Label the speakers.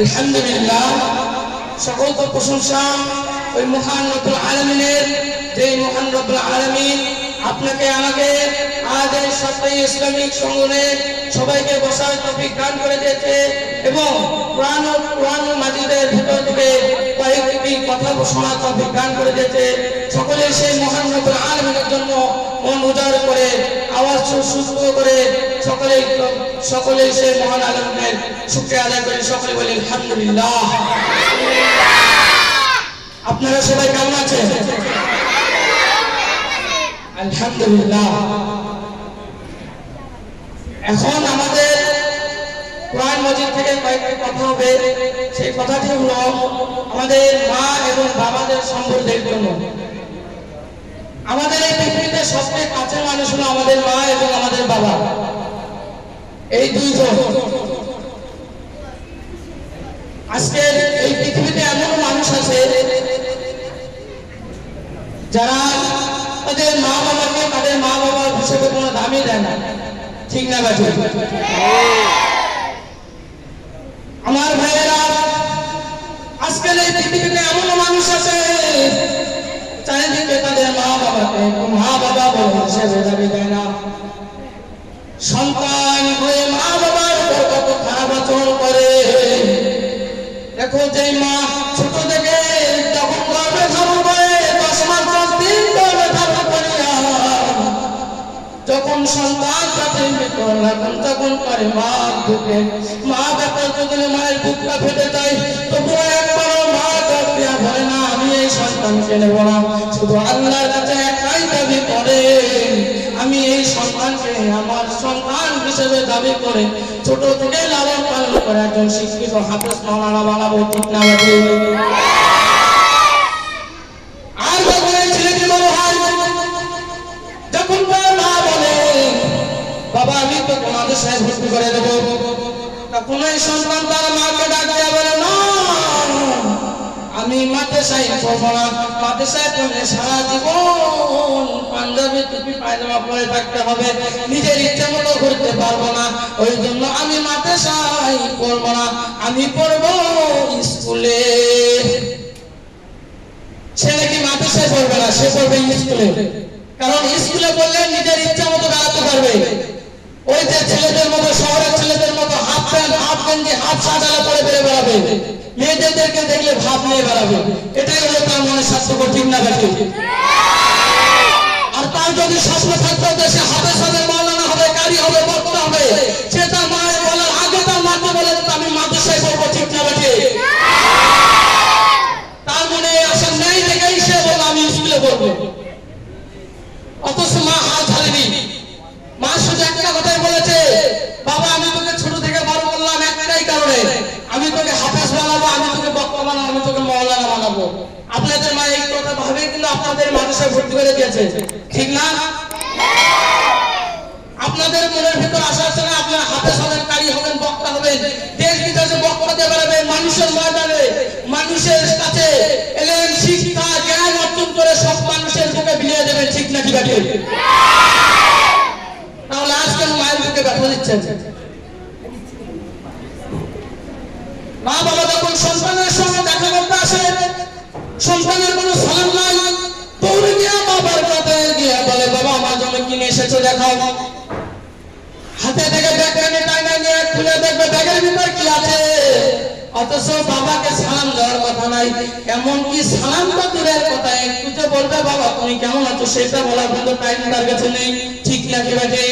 Speaker 1: আলহামদুলিল্লাহ, সকল তো প্রশংসা ওই মহান রব্বুল আলামিনের, যে মহান রব্বুল আলামিন আপনাকে আমাকে আজ এই সপ্তাহে ইসলামিক সংগঠনে সবাইকে বসার তৌফিক দান করে দিয়েছে এবং কোরআন মাজিদের ভিতর থেকে কয়েকটি কথা শোনার তৌফিক দান করে দিয়েছে। সকলে সেই মহান রব্বুল আলামিনের জন্য মন উজাড় করে, আওয়াজ সুস্থ করে সকলে সেই মহান আলামিনের শুকরিয়া আদায় করে সকলে বলেন আলহামদুলিল্লাহ। আপনারা সবাই কেমন আছেন? আলহামদুলিল্লাহ। এখন আমাদের কোরআন মাজিদ থেকে কয়েকটি কথা হবে। সেই কথাটি হলো আমাদের মা এবং বাবাদের সম্পর্কের জন্য। আমাদের এই পৃথিবীতে সবচেয়ে কাছের মানুষ হলো আমাদের মা এবং আমাদের বাবা, এই দুইজন। আজকে এই পৃথিবীতে এমন মানুষ আছে যারা তাদের মা বাবাকে তাদের মা বাবা হিসেবে কোনো দামই দেয় না, ঠিক না বাজে? আমার ভাইয়েরা, আজকের এই পৃথিবীতে এমন মানুষ আছে চারিদিকে তাদের মা বাবাকে মা বাবা বলে হিসেবে দাবি দেয় না। সন্তান হয়ে মা বাবার উপর কত খারাপ আচরণ করে। দেখো, যে মা ছোট থেকে যখন গর্ভে ধারণ করে 10 মাস 10 দিন গর্ভে ধারণ করিয়া যখন সন্তান তাকে তখন করে মা বুকে, মা ব্যাপার যখন মায়ের বুকটা ফেটে যায় তবুও একবারও মা ডাক দেয়া বলে না আমি এই সন্তানকে নেব না। শুধু আল্লাহর কাছে একটাই দাবি করে, আমি এই সন্তানকে আমার সন্তান হিসেবে দাবি করে ছোট থেকে লালন পালন করে একজন শিক্ষিত হাফেজ মাওলানা বানাবো, ঠিক না বাজে? আর যখন এই ছেলেটি বড় হয়, যখন মা বলে বাবা আমি তো মাদ্রাসায় ভর্তি করে দেবো, তখন এই সন্তান তার মাকে ডাক দেয়া বলে না আমি মাদ্রাসায় পড়বো না, মাদ্রাসায় পড়লে সারা জীবন পাঞ্জাবি টুপি পায়জামা পরে থাকতে হবে, নিজের ইচ্ছা মতো ঘুরতে পারবো না, ওই জন্য আমি মাদ্রাসায় পড়বো না, আমি পড়বো স্কুলে। ছেলে কি মাদ্রাসায় পড়বে না, সে পড়বে স্কুলে। কারণ স্কুলে পড়লে নিজের ইচ্ছা মতো বেড়াতে পারবে। ওই যে ছেলেদের মতো, শহরের ছেলেদের মতো হাফ প্যান্ট হাফ গেঞ্জি হাফ শার্ট পরে বেড়ে বেড়াবে, মেয়েদেরকে দেখলে ভাব নিয়ে বেড়াবে, এটাই হলো তার মনে স্বাস্থ্যকর, ঠিক না বেশি? আর তার যদি স্বপ্ন থাকতো দেশে হাফেজ হবে, মাওলানা হবে, কারি হবে, বক্তা হবে, সে তার মায়ের বলার আগে তার মাকে বলে আমি মাদ্রাসায় পড়বো, ঠিক না বেশি? তার মনে আসা নেই দেখেই সে বলে আমি স্কুলে পড়বো। অথচ মা হাল ছাড়েনি। মা শুধু একটা কথাই বলেছে, বাবা আমি তোকে ছোট থেকে বড় করলাম একটাই কারণে, আমি তোকে হাফেজ বানাবো, আমি তোকে বক্তা বানাবো, আমি তোকে মাওলানা বানাবো। আপনাদের মা এই কথা ভাবে কিন্তু আপনাদের মাদ্রাসায় ভর্তি করে দিয়েছে, ঠিক না? আপনাদের মনের ভিতর আশা আছে না আপনারা হাফেজ হবেন, কারি হবেন, বক্তা হবেন, দেশ বিদেশে বক্তা দিয়ে বেড়াবেন, মানুষের ময়দানে মানুষের কাছে এলেন শিক্ষা জ্ঞান অর্জন করে সব মানুষের বুকে বিলিয়ে দেবেন, ঠিক না? ঠিক আছে? তাহলে আজ কেন মায়ের বুকে ব্যথা দিচ্ছেন? মা বাবা যখন সন্তানের সঙ্গে দেখা করতে আসে, সন্তানের কোনো সালাম নাই, দৌড়ে গিয়ে বাবার কাছে গিয়ে বলে বাবা আমার জন্য কি নিয়ে এসেছো দেখাও। হাতে থেকে ব্যাগখানে টাইনা নিয়ে খুলে দেখবে ব্যাগের ভিতর কি আছে। অথচ বাবাকে সালাম দেওয়ার কথা নাই, এমনকি সালামটা দূরের কথা, একটু যে বলবে বাবা তুমি কেমন আছো সেটা বলার মতো টাইম তার কাছে নেই, ঠিক না? কি বাজে?